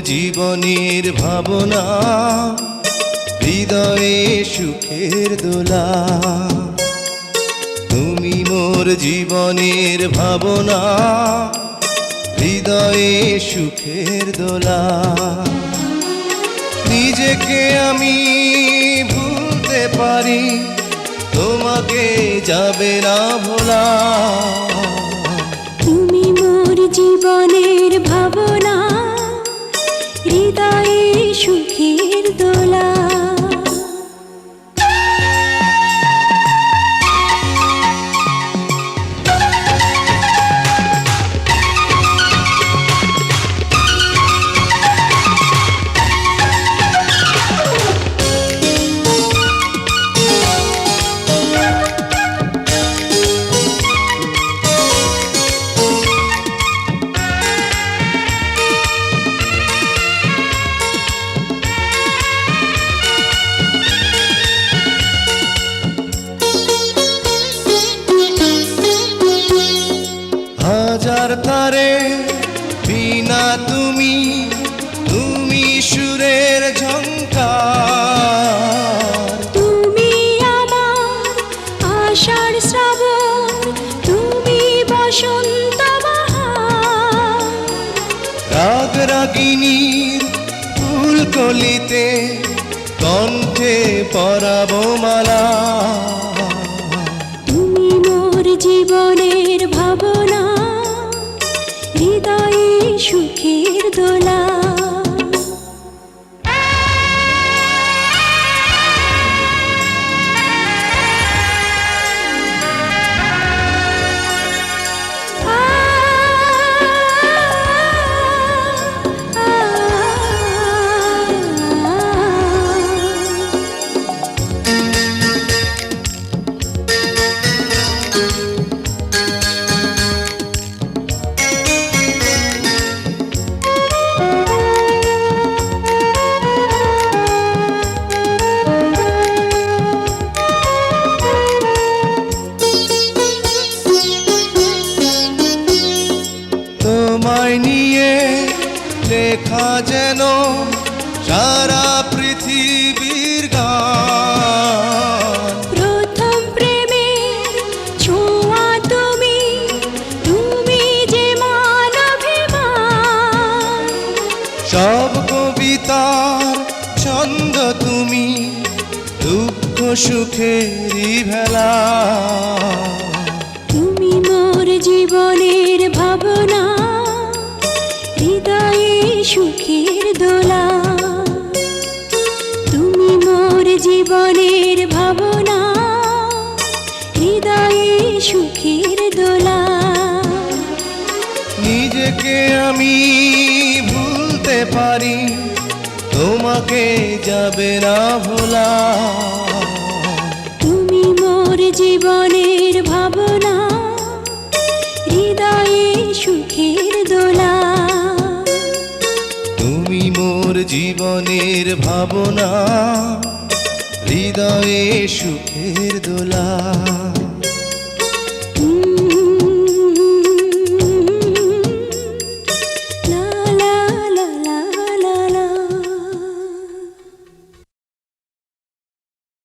জীবনের ভাবনা, হৃদয়ে সুখের দোলা। তুমি মোর জীবনের ভাবনা, হৃদয়ে সুখের দোলা। নিজেকে আমি ভুলতে পারি, তোমাকে যাবে না ভোলা। তুমি মোর জীবনের ভাবনা, হৃদয়ে সুখের দোলা। হাজার তারে বিনা তুমি, তুমি সুরের ঝংকার। তুমি আমার আষাঢ় শ্রাবণ, তুমি বসন্ত বাহার। রাগ রাগিনীর ফুলকলিতে কণ্ঠে পরাবো মালা। তুমি মোর জীবনের ভাবনা, হৃদয়ে সুখের দোলা। তোমায় নিয়ে লেখা যেন সারা পৃথিবীর গান। প্রথম প্রেমের ছোঁয়া তুমি, তুমি যে মানবিমান। সব কবিতার ছন্দ তুমি, দুঃখ সুখেরই ভেলা। তুমি মোর জীবনের ভাবনা, হৃদয়ে সুখের দোলা। তুমি মোর জীবনের ভাবনা, হৃদয়ে সুখের দোলা। নিজেকে আমি ভুলতে পারি, তোমাকে যাবে না ভোলা। তুমি মোর জীবনের ভাবনা, হৃদয়ে সুখের দোলা। তুমি মোর জীবনের ভাবনা, হৃদয়ে সুখের দোলা।